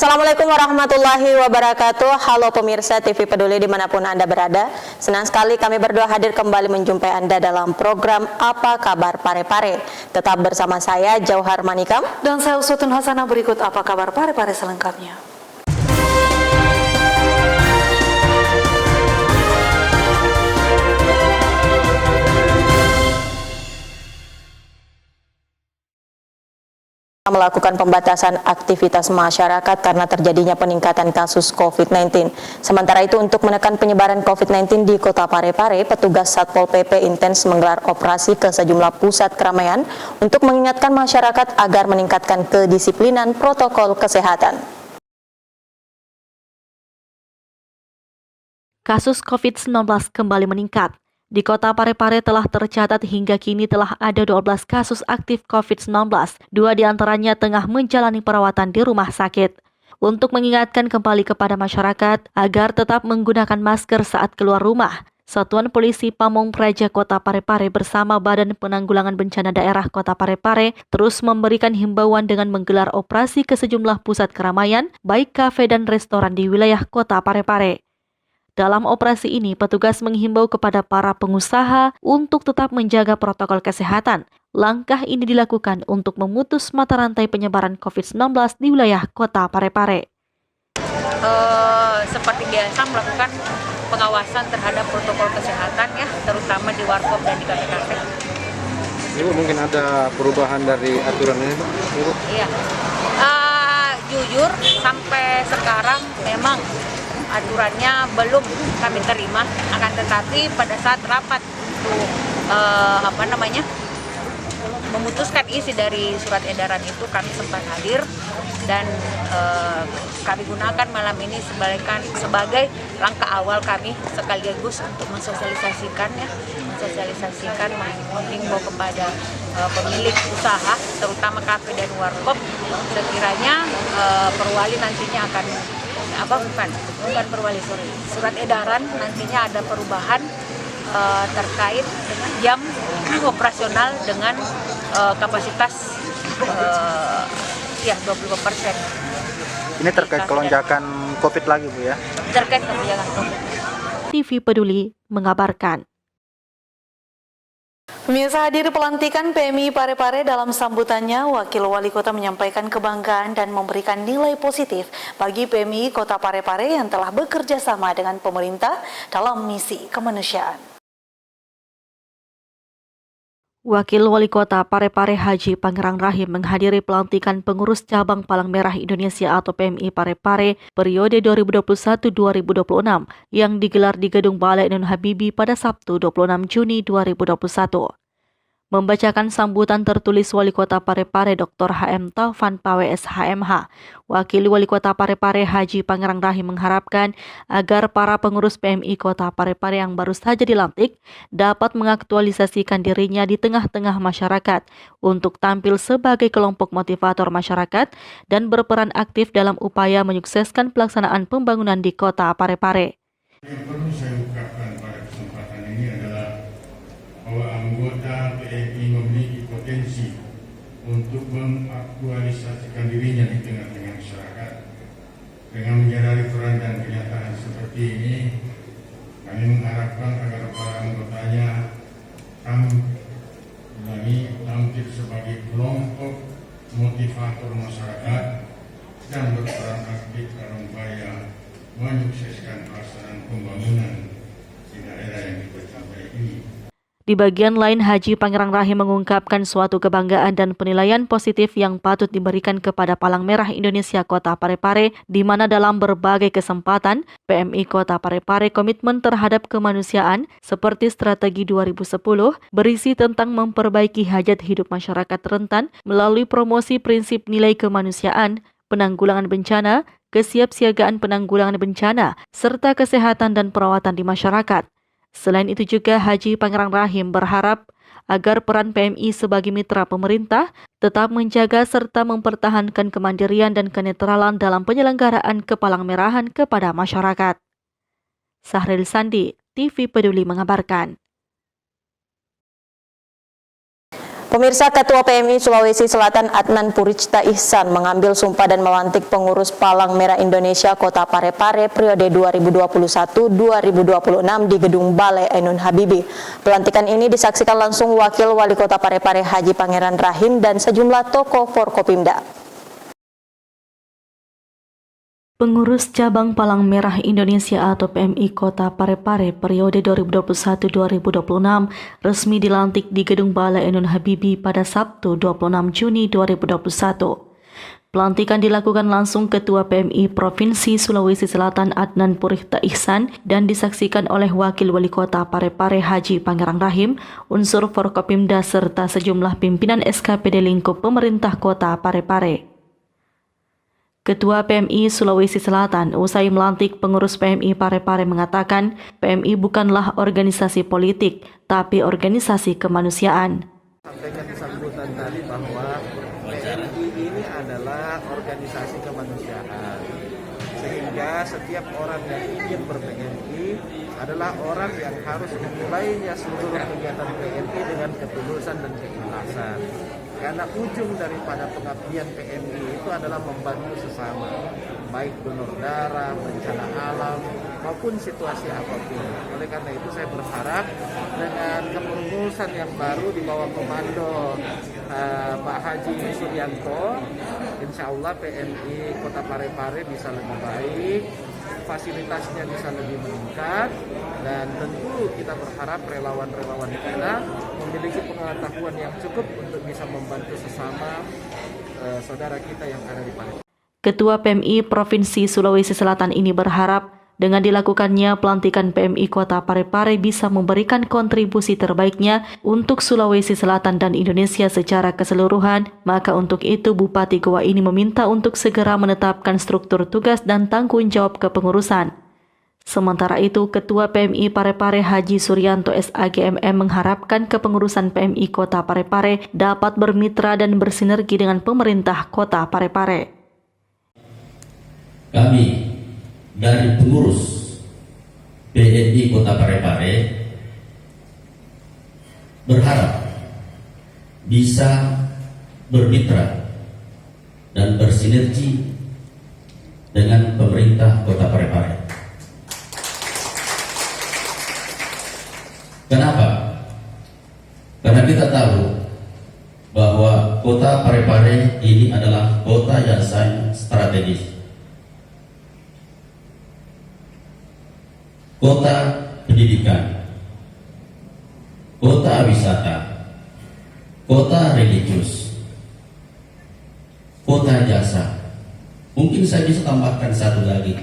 Assalamualaikum warahmatullahi wabarakatuh. Halo pemirsa TV Peduli dimanapun Anda berada. Senang sekali kami berdua hadir kembali menjumpai Anda dalam program Apa Kabar Pare-Pare. Tetap bersama saya Jauhar Manikam dan saya Usutun Hasanah. Berikut Apa Kabar Pare-Pare selengkapnya. Melakukan pembatasan aktivitas masyarakat karena terjadinya peningkatan kasus COVID-19. Sementara itu, untuk menekan penyebaran COVID-19 di Kota Pare-Pare, petugas Satpol PP intens menggelar operasi ke sejumlah pusat keramaian untuk mengingatkan masyarakat agar meningkatkan kedisiplinan protokol kesehatan. Kasus COVID-19 kembali meningkat. Di Kota Pare-Pare telah tercatat hingga kini telah ada 12 kasus aktif COVID-19. 2 diantaranya tengah menjalani perawatan di rumah sakit. Untuk mengingatkan kembali kepada masyarakat agar tetap menggunakan masker saat keluar rumah, Satuan Polisi Pamong Praja Kota Pare-Pare bersama Badan Penanggulangan Bencana Daerah Kota Pare-Pare terus memberikan himbauan dengan menggelar operasi ke sejumlah pusat keramaian, baik kafe dan restoran di wilayah Kota Pare-Pare. Dalam operasi ini, petugas menghimbau kepada para pengusaha untuk tetap menjaga protokol kesehatan. Langkah ini dilakukan untuk memutus mata rantai penyebaran COVID-19 di wilayah Kota Pare-Pare. Seperti biasa melakukan pengawasan terhadap protokol kesehatan ya, terutama di warkop dan di kafe-kafe. Ibu, mungkin ada perubahan dari aturan ini, Ibu? Iya. Jujur sampai sekarang memang aturannya belum kami terima, akan tetapi pada saat rapat untuk memutuskan isi dari surat edaran itu kami sempat hadir dan kami gunakan malam ini sebagai langkah awal kami sekaligus untuk mensosialisasikan menghimbau kepada pemilik usaha terutama kafe dan warkop sekiranya perwali nantinya akan bukan perwali, surat edaran nantinya ada perubahan terkait dengan jam operasional dengan kapasitas 20%. Ini terkait kelonjakan COVID lagi, Bu, ya? Terkait kelonjakan COVID. TV Peduli mengabarkan. Pemirsa, hadir pelantikan PMI Pare-Pare. Dalam sambutannya, Wakil Wali Kota menyampaikan kebanggaan dan memberikan nilai positif bagi PMI Kota Pare-Pare yang telah bekerja sama dengan pemerintah dalam misi kemanusiaan. Wakil Wali Kota Pare-Pare Haji Pangerang Rahim menghadiri pelantikan pengurus cabang Palang Merah Indonesia atau PMI Pare-Pare periode 2021-2026 yang digelar di Gedung Balai Nun Habibie pada Sabtu 26 Juni 2021. Membacakan sambutan tertulis Wali Kota Pare-Pare Dr. HM Taufan PWS HMH, Wakil Wali Kota Pare-Pare Haji Pangerang Rahim mengharapkan agar para pengurus PMI Kota Pare-Pare yang baru saja dilantik dapat mengaktualisasikan dirinya di tengah-tengah masyarakat untuk tampil sebagai kelompok motivator masyarakat dan berperan aktif dalam upaya menyukseskan pelaksanaan pembangunan di Kota Pare-Pare. Yang perlu saya ungkapkan pada kesempatan ini adalah bahwa anggota PMI memiliki potensi untuk mengaktualisasikan dirinya di tengah-tengah masyarakat. Dengan menyadari peran dan kenyataan seperti ini, kami mengharapkan agar para anggotanya tampil sebagai kelompok motivator masyarakat dan berperan aktif dalam upaya menyukseskan pelaksanaan pembangunan di daerah yang kita capai ini. Di bagian lain, Haji Pangerang Rahim mengungkapkan suatu kebanggaan dan penilaian positif yang patut diberikan kepada Palang Merah Indonesia Kota Pare-Pare, di mana dalam berbagai kesempatan, PMI Kota Pare-Pare komitmen terhadap kemanusiaan seperti strategi 2010 berisi tentang memperbaiki hajat hidup masyarakat rentan melalui promosi prinsip nilai kemanusiaan, penanggulangan bencana, kesiapsiagaan penanggulangan bencana, serta kesehatan dan perawatan di masyarakat. Selain itu juga Haji Pangerang Rahim berharap agar peran PMI sebagai mitra pemerintah tetap menjaga serta mempertahankan kemandirian dan kenetralan dalam penyelenggaraan kepalang merahan kepada masyarakat. Sahril Sandi, TV Peduli mengabarkan. Pemirsa, Ketua PMI Sulawesi Selatan Adnan Puricta Ihsan mengambil sumpah dan melantik pengurus Palang Merah Indonesia Kota Parepare periode 2021-2026 di Gedung Balai Ainun Habibie. Pelantikan ini disaksikan langsung Wakil Wali Kota Parepare Haji Pangeran Rahim dan sejumlah tokoh Forkopimda. Pengurus Cabang Palang Merah Indonesia atau PMI Kota Parepare periode 2021-2026 resmi dilantik di Gedung Balai Ainun Habibie pada Sabtu 26 Juni 2021. Pelantikan dilakukan langsung Ketua PMI Provinsi Sulawesi Selatan Adnan Puricta Ihsan dan disaksikan oleh Wakil Wali Kota Parepare Haji Pangeran Rahim, unsur Forkopimda serta sejumlah pimpinan SKPD lingkup pemerintah Kota Parepare. Ketua PMI Sulawesi Selatan usai melantik pengurus PMI Parepare mengatakan PMI bukanlah organisasi politik, tapi organisasi kemanusiaan. Sampaikan di sambutan tadi bahwa PMI ini adalah organisasi kemanusiaan, sehingga setiap orang yang ingin ber-PMI adalah orang yang harus memulainya seluruh kegiatan PMI dengan ketulusan dan keikhlasan. Karena ujung daripada pengabdian PMI itu adalah membantu sesama, baik donor darah, bencana alam, maupun situasi apapun. Oleh karena itu saya berharap dengan kepengurusan yang baru di bawah komando Pak Haji Suryanto, insya Allah PMI Kota Parepare bisa lebih baik, fasilitasnya bisa lebih meningkat, dan tentu kita berharap relawan-relawan kita memiliki pengetahuan yang cukup untuk bisa membantu sesama saudara kita yang ada di Parepare. Ketua PMI Provinsi Sulawesi Selatan ini berharap dengan dilakukannya pelantikan PMI Kota Parepare bisa memberikan kontribusi terbaiknya untuk Sulawesi Selatan dan Indonesia secara keseluruhan, maka untuk itu Bupati Goa ini meminta untuk segera menetapkan struktur tugas dan tanggung jawab kepengurusan. Sementara itu, Ketua PMI Parepare Haji Suryanto SAGMM mengharapkan kepengurusan PMI Kota Parepare dapat bermitra dan bersinergi dengan pemerintah Kota Parepare. Kami dari pengurus PMI Kota Parepare berharap bisa bermitra dan bersinergi dengan pemerintah Kota Parepare. Kenapa? Karena kita tahu bahwa Kota Parepare ini adalah kota yang sangat strategis. Kota pendidikan, kota wisata, kota religius, kota jasa. Mungkin saya bisa tambahkan satu lagi,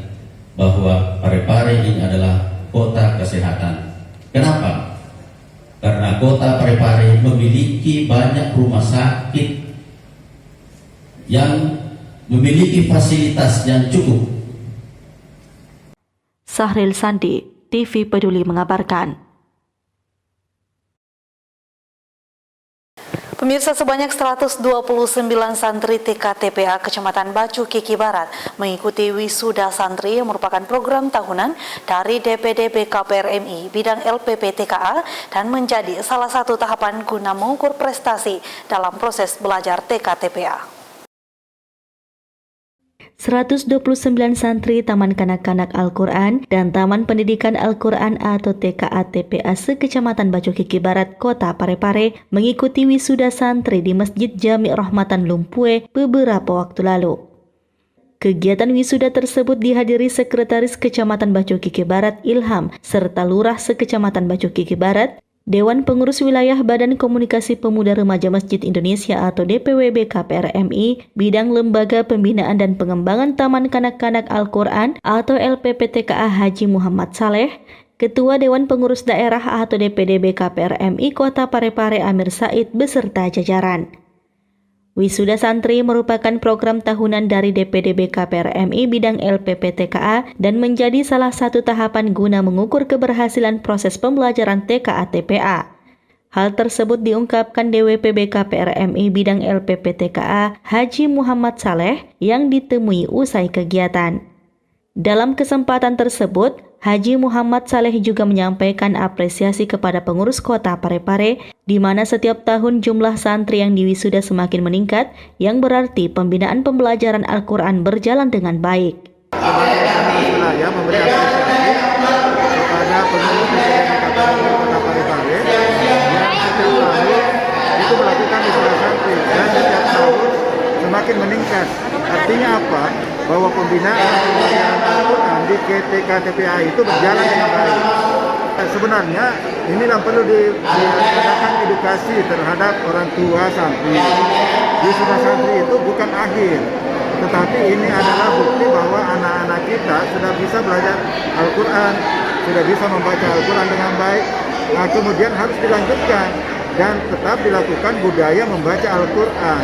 bahwa Parepare ini adalah kota kesehatan. Kenapa? Karena Kota Parepare memiliki banyak rumah sakit yang memiliki fasilitas yang cukup. Sahril Sandi, TV Peduli mengabarkan. Pemirsa, sebanyak 129 santri TK-TPA Kecamatan Bacu Kiki Barat mengikuti wisuda santri yang merupakan program tahunan dari DPD BKPRMI bidang LPP TKA dan menjadi salah satu tahapan guna mengukur prestasi dalam proses belajar TK-TPA. 129 santri Taman Kanak-Kanak Al-Quran dan Taman Pendidikan Al-Quran atau TKA-TPA se-Kecamatan Bacu Kiki Barat, Kota Parepare mengikuti wisuda santri di Masjid Jami' Rahmatan Lumpue beberapa waktu lalu. Kegiatan wisuda tersebut dihadiri Sekretaris Kecamatan Bacu Kiki Barat Ilham serta Lurah se-Kecamatan Bacu Kiki Barat, Dewan Pengurus Wilayah Badan Komunikasi Pemuda Remaja Masjid Indonesia atau DPW BKPRMI, Bidang Lembaga Pembinaan dan Pengembangan Taman Kanak-Kanak Al-Quran atau LPPTKA Haji Muhammad Saleh, Ketua Dewan Pengurus Daerah atau DPD BKPRMI Kota Parepare Amir Said beserta jajaran. Wisuda santri merupakan program tahunan dari DPD BKPRMI bidang LPPTKA dan menjadi salah satu tahapan guna mengukur keberhasilan proses pembelajaran TKA-TPA. Hal tersebut diungkapkan DWP BKPRMI bidang LPPTKA Haji Muhammad Saleh yang ditemui usai kegiatan. Dalam kesempatan tersebut, Haji Muhammad Saleh juga menyampaikan apresiasi kepada pengurus kota Parepare, di mana setiap tahun jumlah santri yang diwisuda semakin meningkat, yang berarti pembinaan pembelajaran Al-Quran berjalan dengan baik. Wilayah memberi apresiasi kepada pengurus kota Parepare yang setiap tahun itu melakukan wisuda santri dan setiap tahun semakin meningkat. Artinya apa? Bahwa pembinaan pembelajaran Al-Quran di TKTPA itu berjalan dengan baik. Sebenarnya ini yang perlu diadakan edukasi terhadap orang tua santri. Wisuda santri itu bukan akhir, tetapi ini adalah bukti bahwa anak-anak kita sudah bisa belajar Al-Quran, sudah bisa membaca Al-Quran dengan baik. Nah, kemudian harus dilanjutkan dan tetap dilakukan budaya membaca Al-Quran.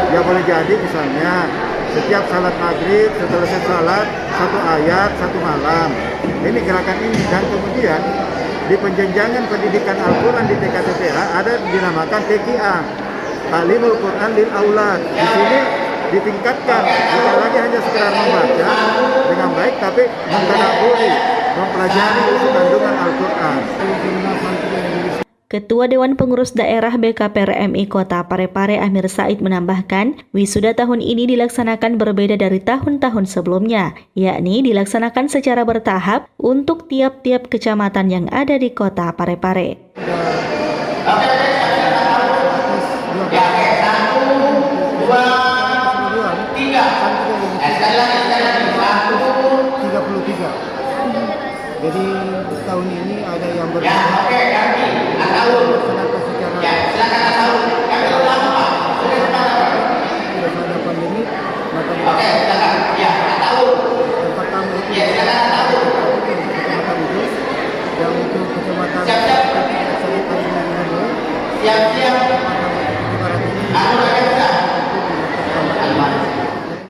Ya boleh jadi misalnya setiap salat maghrib, setelah salat, satu ayat, satu malam. Ini gerakan ini. Dan kemudian di penjenjangan pendidikan Al-Quran di TKTPA ada dinamakan TQA, Ta'limul Quran lil Aulad. Di sini ditingkatkan, bukan lagi hanya sekedar membaca dengan baik, tapi mentadabburi, mempelajari isi kandungan Al-Quran. Ketua Dewan Pengurus Daerah BKPRMI Kota Parepare Amir Said menambahkan, wisuda tahun ini dilaksanakan berbeda dari tahun-tahun sebelumnya, yakni dilaksanakan secara bertahap untuk tiap-tiap kecamatan yang ada di Kota Parepare. Jadi tahun ini ada yang berbeda. Ada pandemi, maka pertama itu kecamatan itu, yang untuk kecamatan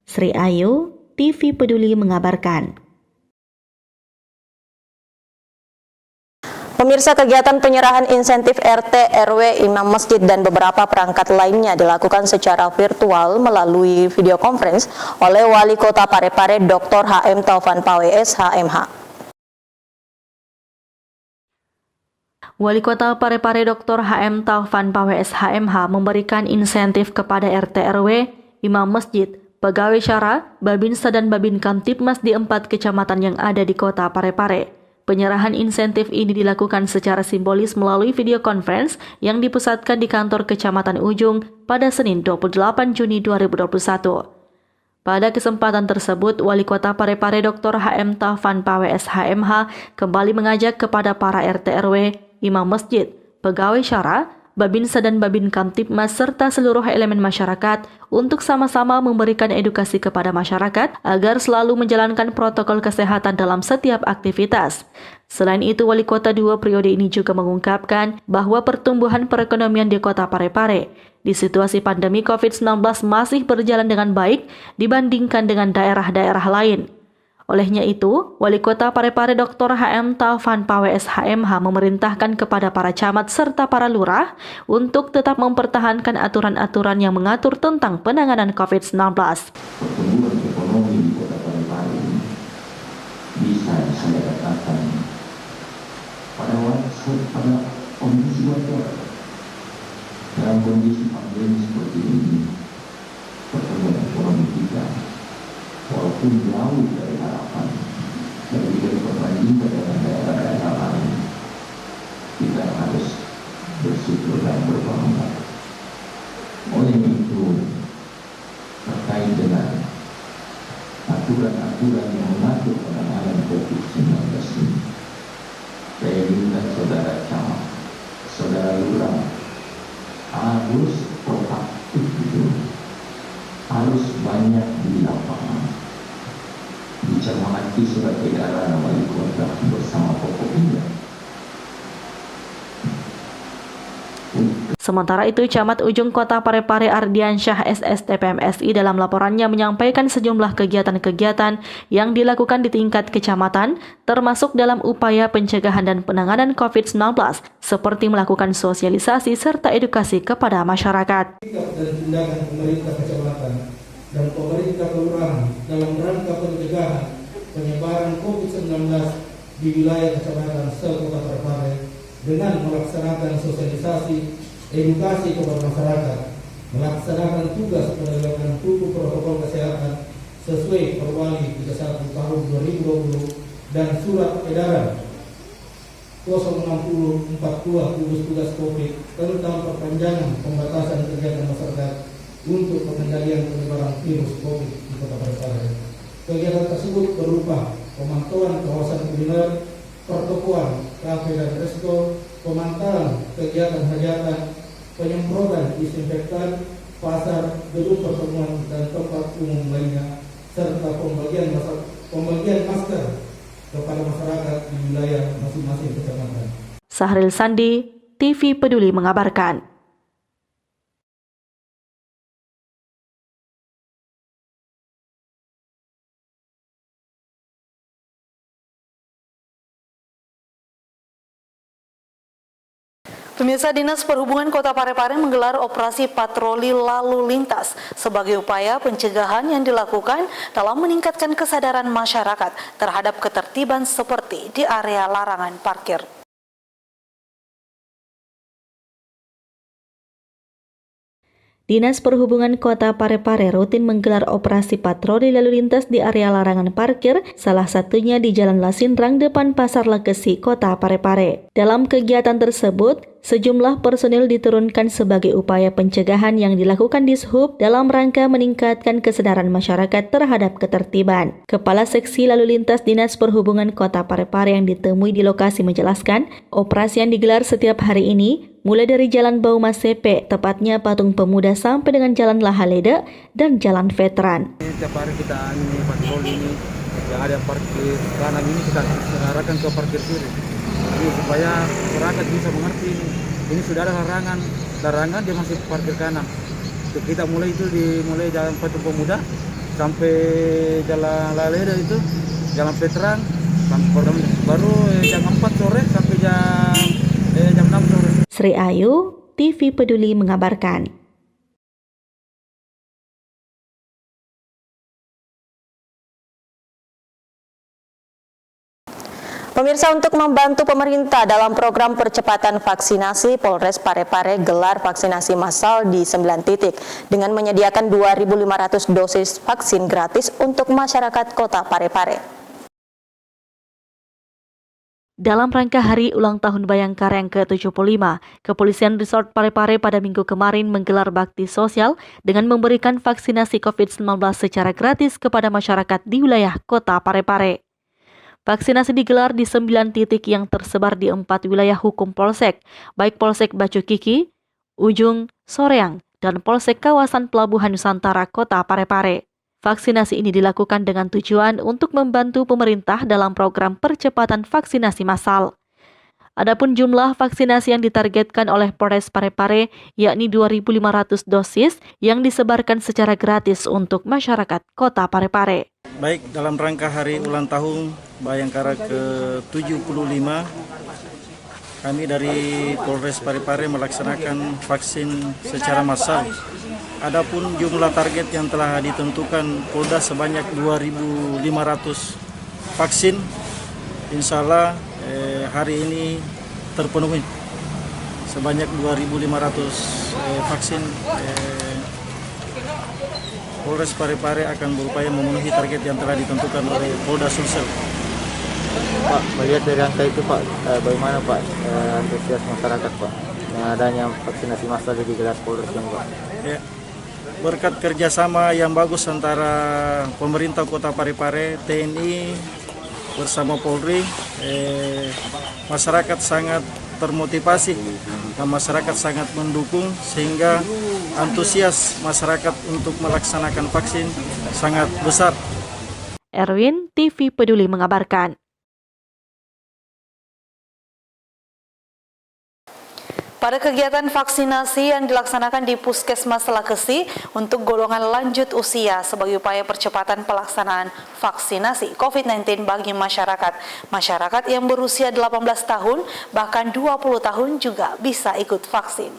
Sri Ayu, TV Peduli mengabarkan. Pemirsa, kegiatan penyerahan insentif RT, RW, imam masjid, dan beberapa perangkat lainnya dilakukan secara virtual melalui video conference oleh Wali Kota Parepare Dr. HM Taufan Pawees HMH. Wali Kota Parepare Dr. HM Taufan Pawees HMH memberikan insentif kepada RT, RW, imam masjid, pegawai syara, Babinsa dan Babin Kamtibmas di 4 kecamatan yang ada di Kota Parepare. Penyerahan insentif ini dilakukan secara simbolis melalui video conference yang dipusatkan di kantor Kecamatan Ujung pada Senin 28 Juni 2021. Pada kesempatan tersebut, Wali Kota Parepare Dr. HM Taufan Pawees HMH kembali mengajak kepada para RT RW, imam masjid, pegawai syara, Babinsa dan Babin Kamtibmas serta seluruh elemen masyarakat untuk sama-sama memberikan edukasi kepada masyarakat agar selalu menjalankan protokol kesehatan dalam setiap aktivitas. Selain itu, Wali Kota 2 periode ini juga mengungkapkan bahwa pertumbuhan perekonomian di Kota Parepare di situasi pandemi COVID-19 masih berjalan dengan baik dibandingkan dengan daerah-daerah lain. Olehnya itu, Wali Kota Parepare Dr. HM Taufan Pawees HMH memerintahkan kepada para camat serta para lurah untuk tetap mempertahankan aturan-aturan yang mengatur tentang penanganan COVID-19. Pertumbuhan ekonomi di Kota Parepare bisa saya katakan pada kondisi wajar. Dalam kondisi pandemi seperti ini, pertumbuhan ekonomi kita walaupun jauh dari harapan, tapi dari perbandingan dengan daerah-daerah lain, kita harus bersyukur dan berbangga. Oleh itu, terkait dengan aturan-aturan yang mengatur penanganan COVID-19 ini, saya minta saudara camat, saudara lurah harus proaktif itu, harus banyak di lapangan, dicermati surat edaran wali kota bersama pokoknya. Sementara itu, Camat Ujung Kota Parepare Ardiansyah SSTPMSI dalam laporannya menyampaikan sejumlah kegiatan-kegiatan yang dilakukan di tingkat kecamatan, termasuk dalam upaya pencegahan dan penanganan COVID-19, seperti melakukan sosialisasi serta edukasi kepada masyarakat. Dan tindakan pemerintah kecamatan dan pemerintah kelurahan dalam rangka pencegahan penyebaran COVID-19 di wilayah Kecamatan Kota Parepare dengan melaksanakan sosialisasi, edukasi kepada masyarakat, melaksanakan tugas penegakan hukum protokol kesehatan sesuai Perwali 31 tahun 2020 dan Surat Edaran 06042 gugus tugas COVID tentang perpanjangan pembatasan kegiatan masyarakat untuk pengendalian penyebaran virus COVID di Kota Parepare. Kegiatan tersebut berupa pemantauan kawasan kuliner, pertokoan, kafe dan resto, pemantauan kegiatan hajatan, penyemprotan disinfektan, pasar, gedung pertemuan dan tempat umum lainnya, serta pembagian masker kepada masyarakat di wilayah masing-masing kecamatan. Sahril Sandi, TV Peduli mengabarkan. Pemirsa, Dinas Perhubungan Kota Parepare menggelar operasi patroli lalu lintas sebagai upaya pencegahan yang dilakukan dalam meningkatkan kesadaran masyarakat terhadap ketertiban seperti di area larangan parkir. Dinas Perhubungan Kota Parepare rutin menggelar operasi patroli lalu lintas di area larangan parkir, salah satunya di Jalan Lasinrang depan Pasar Lekesi, Kota Parepare. Dalam kegiatan tersebut, sejumlah personil diturunkan sebagai upaya pencegahan yang dilakukan Dishub dalam rangka meningkatkan kesadaran masyarakat terhadap ketertiban. Kepala Seksi Lalu Lintas Dinas Perhubungan Kota Parepare yang ditemui di lokasi menjelaskan, operasi yang digelar setiap hari ini mulai dari Jalan Baumas CP, tepatnya Patung Pemuda sampai dengan Jalan Lahalede dan Jalan Veteran. Setiap hari kita patroli ini yang ada parkir kanan ini kita arahkan ke parkir kiri. Ini supaya masyarakat bisa mengerti ini sudah ada larangan dia masih parkir kanan. Kita mulai dimulai Jalan Patung Pemuda sampai Jalan Lahalede itu Jalan Veteran baru jam 4 sore sampai jam 6 sore. Sri Ayu, TV Peduli mengabarkan. Pemirsa, untuk membantu pemerintah dalam program percepatan vaksinasi, Polres Parepare gelar vaksinasi massal di 9 titik dengan menyediakan 2.500 dosis vaksin gratis untuk masyarakat Kota Parepare. Dalam rangka Hari Ulang Tahun Bayangkara yang ke-75, Kepolisian Resort Parepare pada Minggu kemarin menggelar bakti sosial dengan memberikan vaksinasi COVID-19 secara gratis kepada masyarakat di wilayah Kota Parepare. Vaksinasi digelar di 9 titik yang tersebar di 4 wilayah hukum Polsek, baik Polsek Bacu Kiki, Ujung, Soreang, dan Polsek Kawasan Pelabuhan Nusantara Kota Parepare. Vaksinasi ini dilakukan dengan tujuan untuk membantu pemerintah dalam program percepatan vaksinasi massal. Adapun jumlah vaksinasi yang ditargetkan oleh Polres Parepare yakni 2.500 dosis yang disebarkan secara gratis untuk masyarakat Kota Parepare. Baik, dalam rangka Hari Ulang Tahun Bayangkara ke-75, kami dari Polres Parepare melaksanakan vaksin secara massal. Adapun jumlah target yang telah ditentukan Polda sebanyak 2.500 vaksin, insya Allah hari ini terpenuhi sebanyak 2.500 vaksin. Polres Parepare akan berupaya memenuhi target yang telah ditentukan oleh Polda Sulsel. Pak, melihat dari angka itu Pak, bagaimana Pak antusias masyarakat Pak dengan adanya vaksinasi massal di digelar Polres ini Pak? Ya. Berkat kerjasama yang bagus antara pemerintah Kota Parepare, TNI bersama Polri, masyarakat sangat termotivasi dan masyarakat sangat mendukung sehingga antusias masyarakat untuk melaksanakan vaksin sangat besar. Erwin, TV Peduli mengabarkan. Pada kegiatan vaksinasi yang dilaksanakan di Puskesmas Lekesi untuk golongan lanjut usia sebagai upaya percepatan pelaksanaan vaksinasi COVID-19 bagi masyarakat. Masyarakat yang berusia 18 tahun bahkan 20 tahun juga bisa ikut vaksin.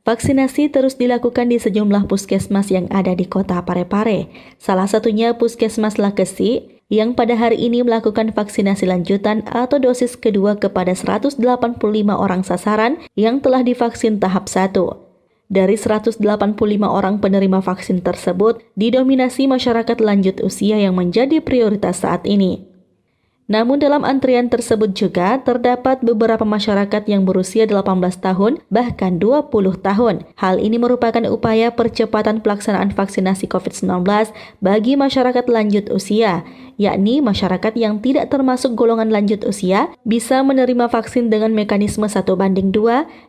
Vaksinasi terus dilakukan di sejumlah puskesmas yang ada di Kota Parepare. Salah satunya Puskesmas Lekesi yang pada hari ini melakukan vaksinasi lanjutan atau dosis kedua kepada 185 orang sasaran yang telah divaksin tahap 1. Dari 185 orang penerima vaksin tersebut, didominasi masyarakat lanjut usia yang menjadi prioritas saat ini. Namun dalam antrian tersebut juga terdapat beberapa masyarakat yang berusia 18 tahun bahkan 20 tahun. Hal ini merupakan upaya percepatan pelaksanaan vaksinasi COVID-19 bagi masyarakat lanjut usia, yakni masyarakat yang tidak termasuk golongan lanjut usia bisa menerima vaksin dengan mekanisme 1:2,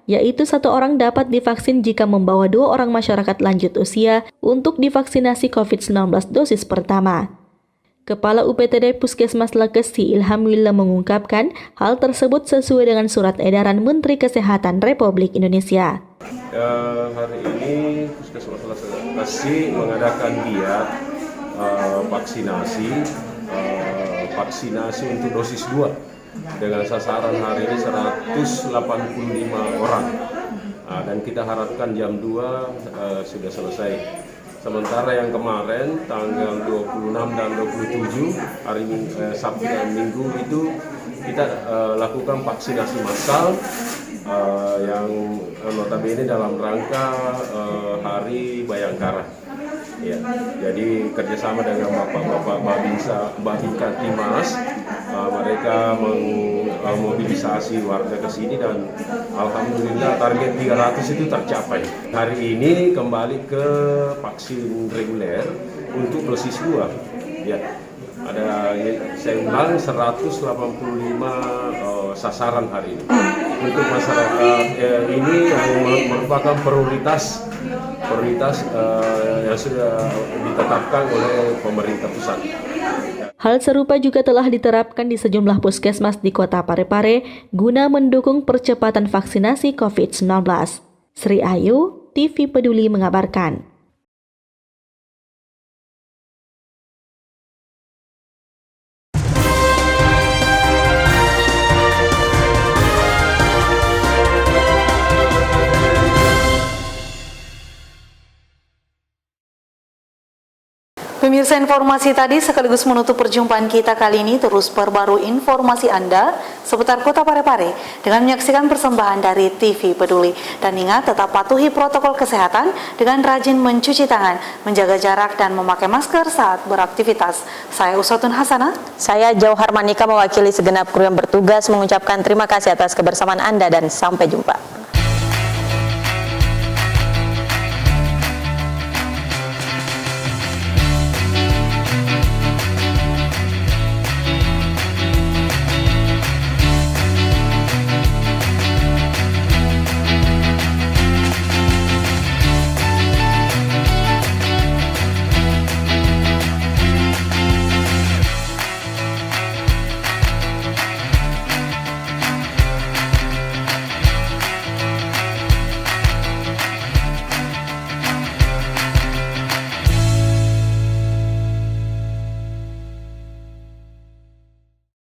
yaitu 1 orang dapat divaksin jika membawa 2 orang masyarakat lanjut usia untuk divaksinasi COVID-19 dosis pertama. Kepala UPTD Puskesmas Lekesi Ilham Willa mengungkapkan hal tersebut sesuai dengan surat edaran Menteri Kesehatan Republik Indonesia. Hari ini Puskesmas Lekesi mengadakan giat vaksinasi untuk dosis 2 dengan sasaran hari ini 185 orang. Dan kita harapkan jam 2 sudah selesai. Sementara yang kemarin tanggal 26 dan 27 hari Sabtu dan Minggu itu kita lakukan vaksinasi massal yang notabene dalam rangka Hari Bayangkara. Ya, jadi kerjasama dengan Bapak-Bapak Babinka Timas, mereka memobilisasi warga ke sini dan alhamdulillah target 300 itu tercapai. Hari ini kembali ke vaksin reguler untuk dosis 2. Ya, ada saya ulang 185 sasaran hari ini. Untuk masyarakat ini yang merupakan prioritas yang sudah ditetapkan oleh pemerintah pusat. Hal serupa juga telah diterapkan di sejumlah puskesmas di Kota Parepare guna mendukung percepatan vaksinasi COVID-19. Sri Ayu, TV Peduli mengabarkan. Pemirsa, informasi tadi sekaligus menutup perjumpaan kita kali ini. Terus perbarui informasi Anda seputar Kota Parepare dengan menyaksikan persembahan dari TV Peduli. Dan ingat, tetap patuhi protokol kesehatan dengan rajin mencuci tangan, menjaga jarak dan memakai masker saat beraktivitas. Saya Uswatun Hasanah. Saya Jauhar Manika mewakili segenap kru yang bertugas mengucapkan terima kasih atas kebersamaan Anda dan sampai jumpa.